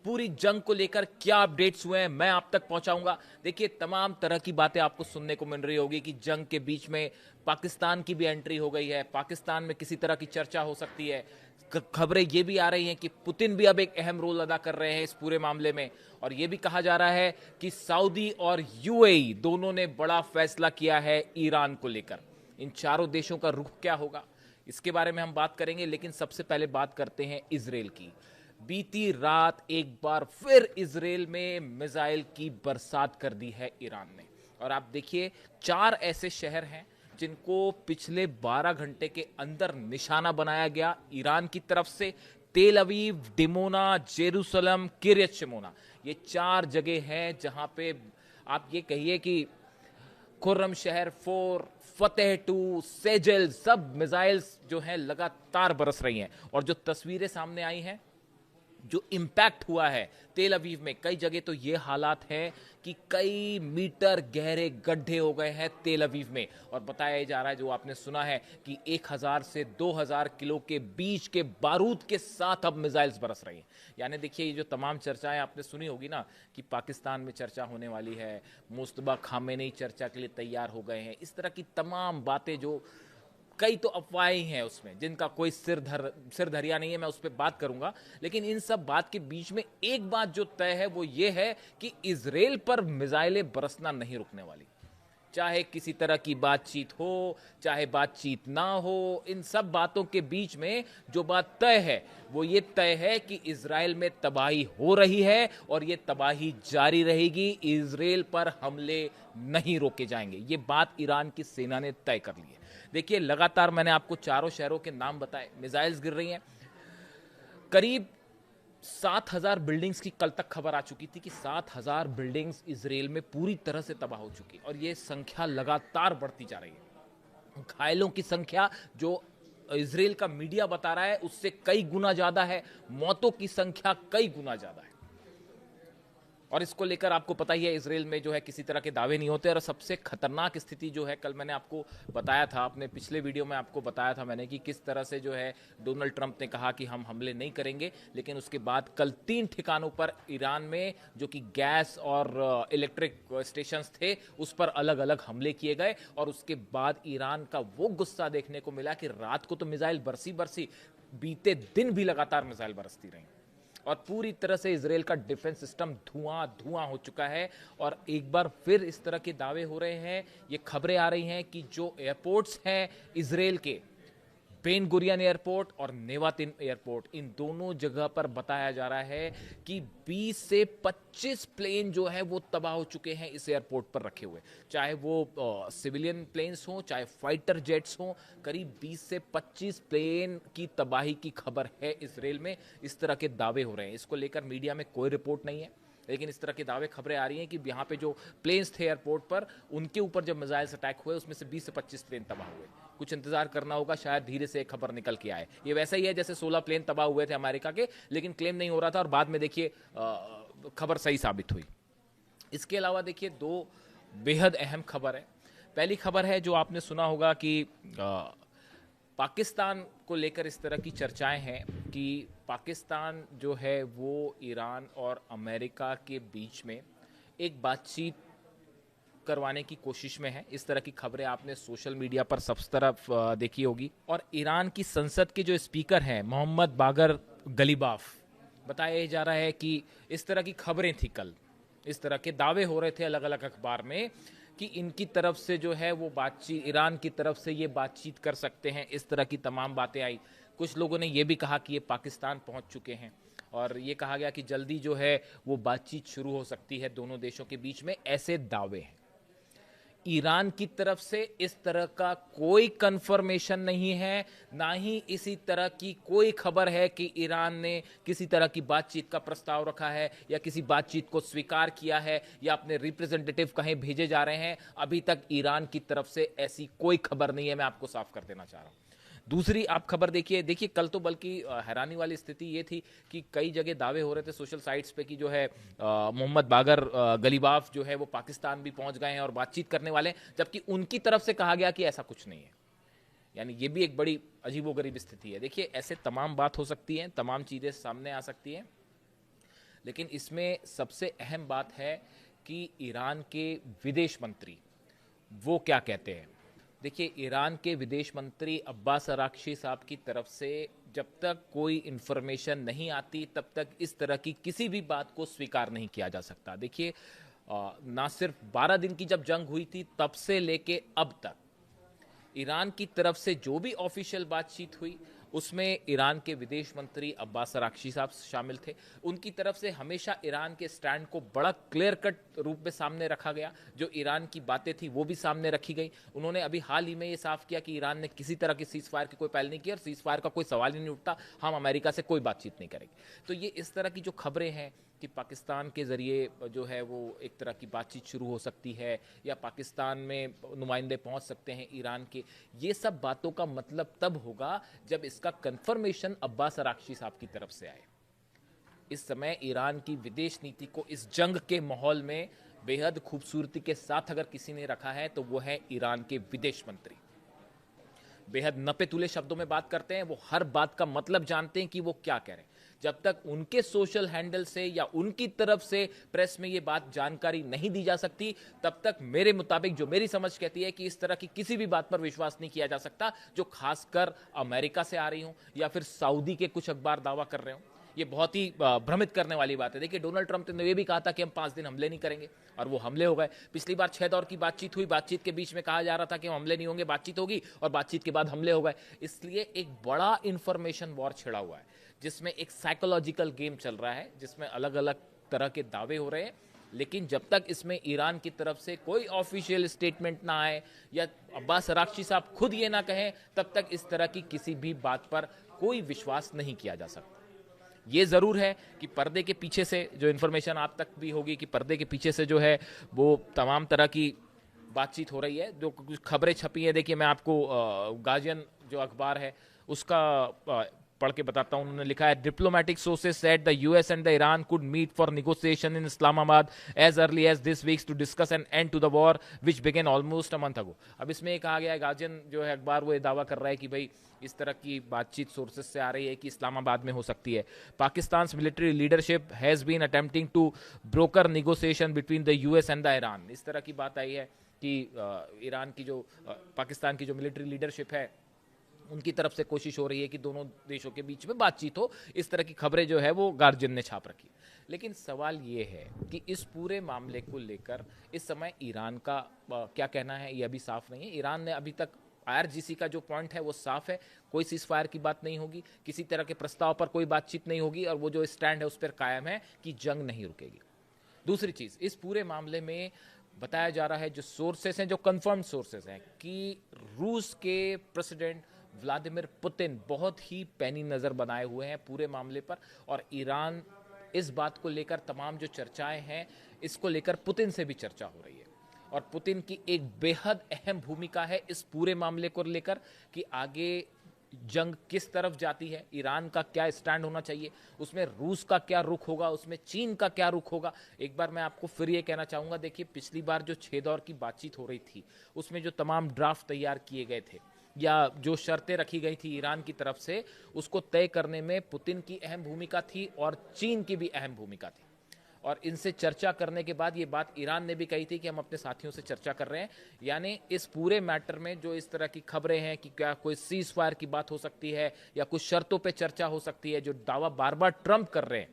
पूरी जंग को लेकर क्या अपडेट्स हुए हैं मैं आप तक पहुंचाऊंगा। देखिए, तमाम तरह की बातें आपको सुनने को मिल रही होगी कि जंग के बीच में पाकिस्तान की भी एंट्री हो गई है, पाकिस्तान में किसी तरह की चर्चा हो सकती है। खबरें ये भी आ रही हैं कि पुतिन भी अब एक अहम रोल अदा कर रहे हैं इस पूरे मामले में, और ये भी कहा जा रहा है कि सऊदी और यूएई दोनों ने बड़ा फैसला किया है ईरान को लेकर। इन चारों देशों का रुख क्या होगा, इसके बारे में हम बात करेंगे, लेकिन सबसे पहले बात करते हैं इजराइल की। बीती रात एक बार फिर इजराइल में मिसाइल की बरसात कर दी है ईरान ने। और आप देखिए, 4 ऐसे शहर हैं जिनको पिछले 12 घंटे के अंदर निशाना बनाया गया ईरान की तरफ से। तेल अवीव, डिमोना, जेरूसलम, किरियत शिमोना, ये 4 जगह हैं जहां पे आप ये कहिए कि खुर्रम शहर 4, फतेह 2, सेजल, सब मिसाइल्स जो हैं लगातार बरस रही हैं। और जो तस्वीरें सामने आई हैं, जो इम्पैक्ट हुआ है तेल अवीव में, कई जगह तो ये हालात हैं कि कई मीटर गहरे गड्ढे हो गए हैं तेल अवीव में। और बताया जा रहा है, जो आपने सुना है, कि 1000 से 2000 किलो के बीच के बारूद के साथ अब मिसाइल्स बरस रही हैं। यानी देखिए, ये जो तमाम चर्चाएं आपने सुनी होगी ना कि पाकिस्तान में चर्चा होने वाली है, मुस्तबा खामेनेई चर्चा के लिए तैयार हो गए हैं, इस तरह की तमाम बातें, जो कई तो अफवाहें हैं उसमें जिनका कोई सिर धरिया नहीं है, मैं उस पर बात करूंगा। लेकिन इन सब बात के बीच में एक बात जो तय है वो ये है कि इजराइल पर मिसाइलें बरसना नहीं रुकने वाली। चाहे किसी तरह की बातचीत हो, चाहे बातचीत ना हो, इन सब बातों के बीच में जो बात तय है वो ये तय है कि इजराइल में तबाही हो रही है और ये तबाही जारी रहेगी। इजराइल पर हमले नहीं रोके जाएंगे, ये बात ईरान की सेना ने तय कर ली है। देखिए, लगातार मैंने आपको चारों शहरों के नाम बताए, मिसाइल्स गिर रही हैं। करीब 7000 बिल्डिंग्स की कल तक खबर आ चुकी थी कि 7000 बिल्डिंग्स इजराइल में पूरी तरह से तबाह हो चुकी, और ये संख्या लगातार बढ़ती जा रही है। घायलों की संख्या, जो इजराइल का मीडिया बता रहा है, उससे कई गुना ज्यादा है। मौतों की संख्या कई गुना ज्यादा है। और इसको लेकर आपको पता ही है, इजराइल में जो है किसी तरह के दावे नहीं होते। और सबसे खतरनाक स्थिति जो है, कल मैंने आपको बताया था, अपने पिछले वीडियो में आपको बताया था मैंने, कि किस तरह से जो है डोनाल्ड ट्रंप ने कहा कि हम हमले नहीं करेंगे, लेकिन उसके बाद कल 3 ठिकानों पर ईरान में, जो कि गैस और इलेक्ट्रिक स्टेशंस थे, उस पर अलग अलग हमले किए गए। और उसके बाद ईरान का वो गुस्सा देखने को मिला कि रात को तो मिसाइल बरसी बरसी, बीते दिन भी लगातार मिसाइल बरसती रही, और पूरी तरह से इजराइल का डिफेंस सिस्टम धुआं धुआं हो चुका है। और एक बार फिर इस तरह के दावे हो रहे हैं, ये खबरें आ रही हैं कि जो एयरपोर्ट्स हैं इजराइल के, बेन गुरियन एयरपोर्ट और नेवातिन एयरपोर्ट, इन दोनों जगह पर बताया जा रहा है कि 20 से 25 प्लेन जो है वो तबाह हो चुके हैं इस एयरपोर्ट पर रखे हुए, चाहे वो सिविलियन प्लेन्स हों, चाहे फाइटर जेट्स हों। करीब 20 से 25 प्लेन की तबाही की खबर है इजराइल में। इस तरह के दावे हो रहे हैं, इसको लेकर मीडिया में कोई रिपोर्ट नहीं है, लेकिन इस तरह के दावे, खबरें आ रही हैं कि यहाँ पे जो प्लेन्स थे एयरपोर्ट पर, उनके ऊपर जब मिसाइल्स अटैक हुए, उसमें से 20 से 25 प्लेन तबाह हुए। कुछ इंतजार करना होगा, शायद धीरे से खबर निकल के आए। ये वैसा ही है जैसे 16 प्लेन तबाह हुए थे अमेरिका के, लेकिन क्लेम नहीं हो रहा था, और बाद में देखिए खबर सही साबित हुई। इसके अलावा देखिए, 2 बेहद अहम खबर है। पहली खबर है, जो आपने सुना होगा कि पाकिस्तान को लेकर इस तरह की चर्चाएं हैं कि पाकिस्तान जो है वो ईरान और अमेरिका के बीच में एक बातचीत करवाने की कोशिश में है। इस तरह की खबरें आपने सोशल मीडिया पर सब तरफ देखी होगी। और ईरान की संसद के जो स्पीकर हैं मोहम्मद बागर गलीबाफ, बताया जा रहा है कि इस तरह की खबरें थी कल, इस तरह के दावे हो रहे थे अलग अलग अखबार में कि इनकी तरफ से जो है वो बातचीत, ईरान की तरफ से ये बातचीत कर सकते हैं, इस तरह की तमाम बातें आई। कुछ लोगों ने ये भी कहा कि ये पाकिस्तान पहुंच चुके हैं, और ये कहा गया कि जल्दी जो है वो बातचीत शुरू हो सकती है दोनों देशों के बीच में, ऐसे दावे हैं। ईरान की तरफ से इस तरह का कोई कंफर्मेशन नहीं है, ना ही इसी तरह की कोई खबर है कि ईरान ने किसी तरह की बातचीत का प्रस्ताव रखा है या किसी बातचीत को स्वीकार किया है या अपने रिप्रेजेंटेटिव कहीं भेजे जा रहे हैं। अभी तक ईरान की तरफ से ऐसी कोई खबर नहीं है, मैं आपको साफ कर देना चाह रहा हूं। दूसरी आप खबर देखिए, कल तो बल्कि हैरानी वाली स्थिति ये थी कि कई जगह दावे हो रहे थे सोशल साइट्स पे कि जो है मोहम्मद बागर गलीबाफ जो है वो पाकिस्तान भी पहुंच गए हैं और बातचीत करने वाले हैं, जबकि उनकी तरफ से कहा गया कि ऐसा कुछ नहीं है। यानी ये भी एक बड़ी अजीबोगरीब स्थिति है। देखिए, ऐसे तमाम बात हो सकती है, तमाम चीज़ें सामने आ सकती हैं, लेकिन इसमें सबसे अहम बात है कि ईरान के विदेश मंत्री वो क्या कहते हैं। देखिए, ईरान के विदेश मंत्री अब्बास अराक्ची साहब की तरफ से जब तक कोई इन्फॉर्मेशन नहीं आती तब तक इस तरह की किसी भी बात को स्वीकार नहीं किया जा सकता। देखिए, ना सिर्फ 12 दिन की जब जंग हुई थी तब से लेके अब तक ईरान की तरफ से जो भी ऑफिशियल बातचीत हुई उसमें ईरान के विदेश मंत्री अब्बास अराक्ची साहब शामिल थे। उनकी तरफ से हमेशा ईरान के स्टैंड को बड़ा क्लियर कट रूप में सामने रखा गया। जो ईरान की बातें थी वो भी सामने रखी गई। उन्होंने अभी हाल ही में ये साफ किया कि ईरान ने किसी तरह की सीज फायर की कोई पहल नहीं की और सीज फायर का कोई सवाल ही नहीं उठता, हम अमेरिका से कोई बातचीत नहीं करेंगे। तो ये इस तरह की जो खबरें हैं कि पाकिस्तान के ज़रिए जो है वो एक तरह की बातचीत शुरू हो सकती है या पाकिस्तान में नुमाइंदे पहुंच सकते हैं ईरान के, ये सब बातों का मतलब तब होगा जब इसका कंफर्मेशन अब्बास अराक्ची साहब की तरफ से आए। इस समय ईरान की विदेश नीति को इस जंग के माहौल में बेहद खूबसूरती के साथ अगर किसी ने रखा है तो वो है ईरान के विदेश मंत्री। बेहद नपे तुले शब्दों में बात करते हैं, वो हर बात का मतलब जानते हैं कि वो क्या कह रहे हैं। जब तक उनके सोशल हैंडल से या उनकी तरफ से प्रेस में ये बात जानकारी नहीं दी जा सकती तब तक मेरे मुताबिक जो मेरी समझ कहती है कि इस तरह की किसी भी बात पर विश्वास नहीं किया जा सकता जो खासकर अमेरिका से आ रही हो या फिर सऊदी के कुछ अखबार दावा कर रहे हो। ये बहुत ही भ्रमित करने वाली बात है। देखिए, डोनाल्ड ट्रंप ने ये भी कहा था कि हम 5 दिन हमले नहीं करेंगे और वो हमले हो गए। पिछली बार 6 दौर की बातचीत हुई, बातचीत के बीच में कहा जा रहा था कि हम हमले नहीं होंगे, बातचीत होगी और बातचीत के बाद हमले हो गए। इसलिए एक बड़ा इंफॉर्मेशन वॉर छिड़ा हुआ है जिसमें एक साइकोलॉजिकल गेम चल रहा है, जिसमें अलग अलग तरह के दावे हो रहे हैं। लेकिन जब तक इसमें ईरान की तरफ से कोई ऑफिशियल स्टेटमेंट ना आए या अब्बास अराक्ची साहब खुद ये ना कहें तब तक इस तरह की किसी भी बात पर कोई विश्वास नहीं किया जा सकता। ये ज़रूर है कि पर्दे के पीछे से जो इन्फॉर्मेशन आप तक भी होगी कि पर्दे के पीछे से जो है वो तमाम तरह की बातचीत हो रही है, जो कुछ खबरें छपी हैं। देखिए, मैं आपको गार्जियन जो अखबार है उसका पढ़ के बताता हूं। उन्होंने लिखा है, diplomatic sources said the US and the Iran could meet for negotiation in Islamabad as early as this weeks to discuss an end to the war which began almost a month ago. अब इसमें कहा गया है, guardian जो है अखबार वो ये दावा कर रहा है कि भाई इस तरह की बातचीत सोर्सेज से आ रही है कि इस्लामाबाद में हो सकती है। Pakistan military leadership has been attempting to broker negotiation between the US and the Iran. इस तरह की बात आई है कि ईरान की जो पाकिस्तान की जो मिलिट्री लीडरशिप है उनकी तरफ से कोशिश हो रही है कि दोनों देशों के बीच में बातचीत हो। इस तरह की खबरें जो है वो गार्जियन ने छाप रखी। लेकिन सवाल ये है कि इस पूरे मामले को लेकर इस समय ईरान का क्या कहना है ये अभी साफ नहीं है। ईरान ने अभी तक IRGC का जो पॉइंट है वो साफ है, कोई सीज फायर की बात नहीं होगी, किसी तरह के प्रस्ताव पर कोई बातचीत नहीं होगी और वो जो स्टैंड है उस पर कायम है कि जंग नहीं रुकेगी। दूसरी चीज, इस पूरे मामले में बताया जा रहा है, जो सोर्सेस हैं, जो कंफर्म सोर्सेस हैं, कि रूस के प्रेसिडेंट व्लादिमीर पुतिन बहुत ही पैनी नज़र बनाए हुए हैं पूरे मामले पर और ईरान इस बात को लेकर तमाम जो चर्चाएं हैं इसको लेकर पुतिन से भी चर्चा हो रही है और पुतिन की एक बेहद अहम भूमिका है इस पूरे मामले को लेकर कि आगे जंग किस तरफ जाती है, ईरान का क्या स्टैंड होना चाहिए, उसमें रूस का क्या रुख होगा, उसमें चीन का क्या रुख होगा। एक बार मैं आपको फिर ये कहना चाहूँगा, देखिए पिछली बार जो 6 दौर की बातचीत हो रही थी उसमें जो तमाम ड्राफ्ट तैयार किए गए थे या जो शर्तें रखी गई थी ईरान की तरफ से उसको तय करने में पुतिन की अहम भूमिका थी और चीन की भी अहम भूमिका थी। और इनसे चर्चा करने के बाद ये बात ईरान ने भी कही थी कि हम अपने साथियों से चर्चा कर रहे हैं। यानी इस पूरे मैटर में जो इस तरह की खबरें हैं कि क्या कोई सीज फायर की बात हो सकती है या कुछ शर्तों पे चर्चा हो सकती है, जो दावा बार बार ट्रंप कर रहे हैं,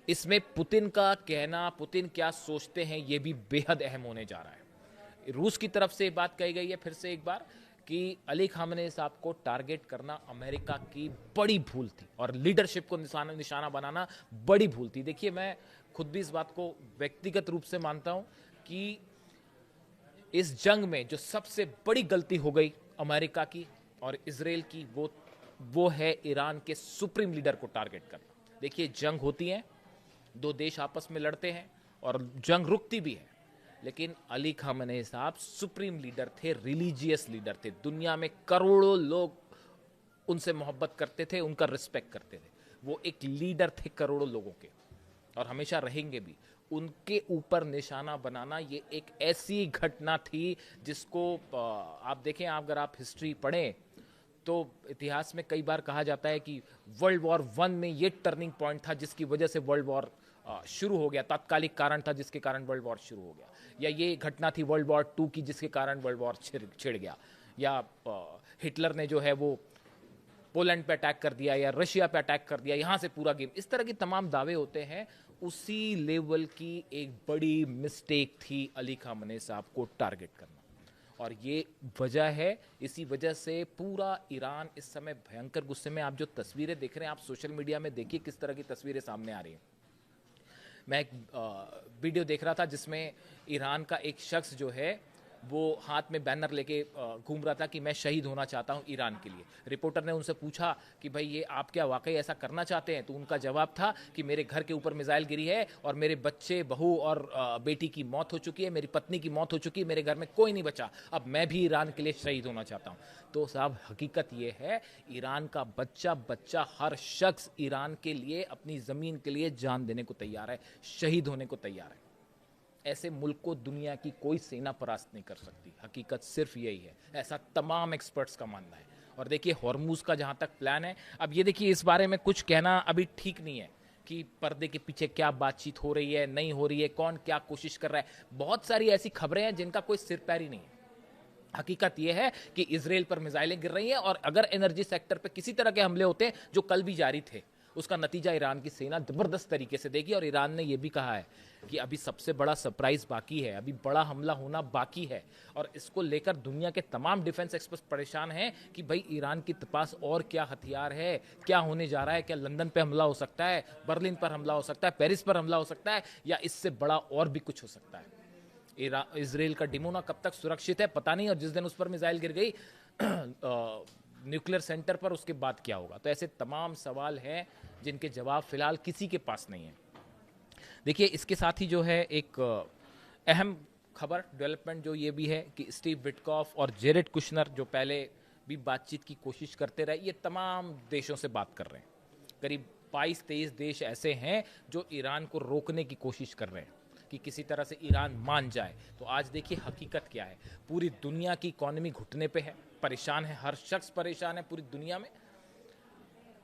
इसमें पुतिन का कहना, पुतिन क्या सोचते हैं, ये भी बेहद अहम होने जा रहा है। रूस की तरफ से बात कही गई है फिर से एक बार कि अली खामनेई साहब को टारगेट करना अमेरिका की बड़ी भूल थी और लीडरशिप को निशाना बनाना बड़ी भूल थी। देखिए, मैं खुद भी इस बात को व्यक्तिगत रूप से मानता हूं कि इस जंग में जो सबसे बड़ी गलती हो गई अमेरिका की और इजराइल की, वो है ईरान के सुप्रीम लीडर को टारगेट करना। देखिए, जंग होती है, दो देश आपस में लड़ते हैं और जंग रुकती भी है, लेकिन अली खामनेई साहब सुप्रीम लीडर थे, रिलीजियस लीडर थे। दुनिया में करोड़ों लोग उनसे मोहब्बत करते थे, उनका रिस्पेक्ट करते थे। वो एक लीडर थे करोड़ों लोगों के और हमेशा रहेंगे भी। उनके ऊपर निशाना बनाना ये एक ऐसी घटना थी जिसको आप देखें, अगर आप हिस्ट्री पढ़ें तो इतिहास में कई बार कहा जाता है कि वर्ल्ड वॉर वन में ये टर्निंग पॉइंट था जिसकी वजह से वर्ल्ड वॉर शुरू हो गया, तात्कालिक कारण था जिसके कारण वर्ल्ड वॉर शुरू हो गया, या ये घटना थी वर्ल्ड वॉर टू की जिसके कारण वर्ल्ड वॉर छिड़ गया, या हिटलर ने जो है वो पोलैंड पे अटैक कर दिया या रशिया पे अटैक कर दिया, यहाँ से पूरा गेम, इस तरह के तमाम दावे होते हैं। उसी लेवल की एक बड़ी मिस्टेक थी अली खामने साहब को टारगेट करना, और ये वजह है, इसी वजह से पूरा ईरान इस समय भयंकर गुस्से में। आप जो तस्वीरें देख रहे हैं, आप सोशल मीडिया में देखिए किस तरह की तस्वीरें सामने आ रही हैं। मैं एक वीडियो देख रहा था जिसमें ईरान का एक शख्स जो है वो हाथ में बैनर लेके घूम रहा था कि मैं शहीद होना चाहता हूं ईरान के लिए। रिपोर्टर ने उनसे पूछा कि भाई ये आप क्या वाकई ऐसा करना चाहते हैं? तो उनका जवाब था कि मेरे घर के ऊपर मिसाइल गिरी है और मेरे बच्चे, बहू और बेटी की मौत हो चुकी है, मेरी पत्नी की मौत हो चुकी है, मेरे घर में कोई नहीं बचा, अब मैं भी ईरान के लिए शहीद होना चाहता हूँ। तो साहब हकीकत ये है, ईरान का बच्चा हर शख्स ईरान के लिए, अपनी ज़मीन के लिए जान देने को तैयार है, शहीद होने को तैयार है। ऐसे मुल्क को दुनिया की कोई सेना परास्त नहीं कर सकती। हकीकत सिर्फ यही है, ऐसा तमाम एक्सपर्ट्स का मानना है। और देखिए हॉर्मूज का जहाँ तक प्लान है, अब ये देखिए इस बारे में कुछ कहना अभी ठीक नहीं है कि पर्दे के पीछे क्या बातचीत हो रही है, नहीं हो रही है, कौन क्या कोशिश कर रहा है। बहुत सारी ऐसी खबरें हैं जिनका कोई सिर पैर ही नहीं है। हकीकत यह है कि इजराइल पर मिसाइलें गिर रही हैं, और अगर एनर्जी सेक्टर पर किसी तरह के हमले होते हैं जो कल भी जारी थे, उसका नतीजा ईरान की सेना जबरदस्त तरीके से देगी। और ईरान ने यह भी कहा है कि अभी सबसे बड़ा सरप्राइज बाकी है, अभी बड़ा हमला होना बाकी है, और इसको लेकर दुनिया के तमाम डिफेंस एक्सपर्ट परेशान हैं कि भाई ईरान के पास और क्या हथियार है, क्या होने जा रहा है, क्या लंदन पे हमला हो सकता है, बर्लिन पर हमला हो सकता है, पेरिस पर हमला हो सकता है, या इससे बड़ा और भी कुछ हो सकता है। इजराइल का डिमोना कब तक सुरक्षित है पता नहीं, और जिस दिन उस पर मिसाइल गिर गई न्यूक्लियर सेंटर पर, उसके बाद क्या होगा। तो ऐसे तमाम सवाल हैं जिनके जवाब फिलहाल किसी के पास नहीं है। देखिए इसके साथ ही जो है एक अहम खबर डेवलपमेंट जो ये भी है कि स्टीव विटकॉफ और जेरेड कुशनर जो पहले भी बातचीत की कोशिश करते रहे, ये तमाम देशों से बात कर रहे हैं। करीब 22-23 देश ऐसे हैं जो ईरान को रोकने की कोशिश कर रहे हैं कि किसी तरह से ईरान मान जाए। तो आज देखिए हकीकत क्या है, पूरी दुनिया की इकोनॉमी घुटने पे है, परेशान है, हर शख्स परेशान है पूरी दुनिया में।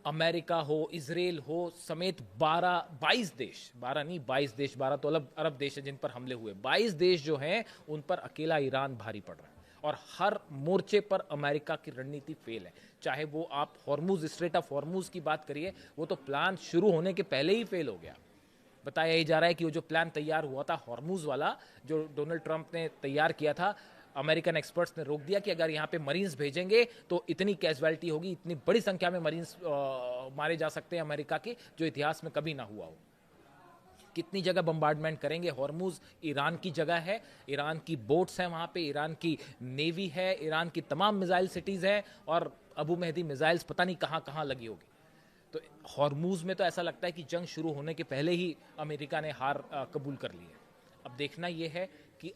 अमेरिका हो, इजराइल हो समेत 22 देश, 12 नहीं 22 देश, 12 तो अरब देश है जिन पर हमले हुए, 22 देश जो हैं उन पर अकेला ईरान भारी पड़ रहा है। और हर मोर्चे पर अमेरिका की रणनीति फेल है। चाहे वो आप हॉर्मूज, स्ट्रेट ऑफ हॉर्मूज की बात करिए, वो तो प्लान शुरू होने के पहले ही फेल हो गया। बताया ही जा रहा है कि वो जो प्लान तैयार हुआ था हॉर्मूज वाला, जो डोनाल्ड ट्रंप ने तैयार किया था, अमेरिकन एक्सपर्ट्स ने रोक दिया कि अगर यहाँ पे मरीन्स भेजेंगे तो इतनी कैजुअलिटी होगी, इतनी बड़ी संख्या में मरीन्स मारे जा सकते हैं अमेरिका के, जो इतिहास में कभी ना हुआ हो। कितनी जगह बम्बार्डमेंट करेंगे। हॉर्मूज ईरान की जगह है, ईरान की बोट्स हैं वहाँ पे, ईरान की नेवी है, ईरान की तमाम मिसाइल सिटीज़ हैं, और अबू मेहदी मिसाइल्स पता नहीं कहाँ कहाँ लगी होगी। तो हॉर्मूज में तो ऐसा लगता है कि जंग शुरू होने के पहले ही अमेरिका ने हार कबूल कर ली है। अब देखना यह है कि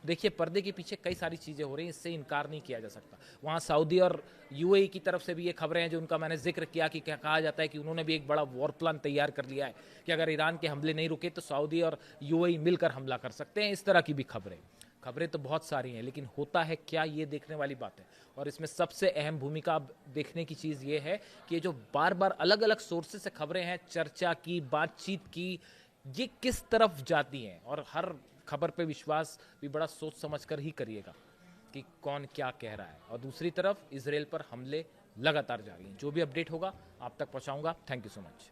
देखिए पर्दे के पीछे कई सारी चीज़ें हो रही हैं, इससे इनकार नहीं किया जा सकता। वहाँ सऊदी और यूएई की तरफ से भी ये खबरें हैं जो उनका मैंने जिक्र किया कि क्या कहा जाता है कि उन्होंने भी एक बड़ा वॉर प्लान तैयार कर लिया है कि अगर ईरान के हमले नहीं रुके तो सऊदी और यूएई मिलकर हमला कर सकते हैं। इस तरह की भी खबरें तो बहुत सारी हैं, लेकिन होता है क्या, ये देखने वाली बात है। और इसमें सबसे अहम भूमिका देखने की चीज़ ये है कि जो बार बार अलग अलग सोर्सेज से खबरें हैं, चर्चा की, बातचीत की, ये किस तरफ जाती हैं। और हर खबर पे विश्वास भी बड़ा सोच समझ कर ही करिएगा कि कौन क्या कह रहा है। और दूसरी तरफ इजराइल पर हमले लगातार जारी हैं। जो भी अपडेट होगा आप तक पहुंचाऊंगा। Thank you so much.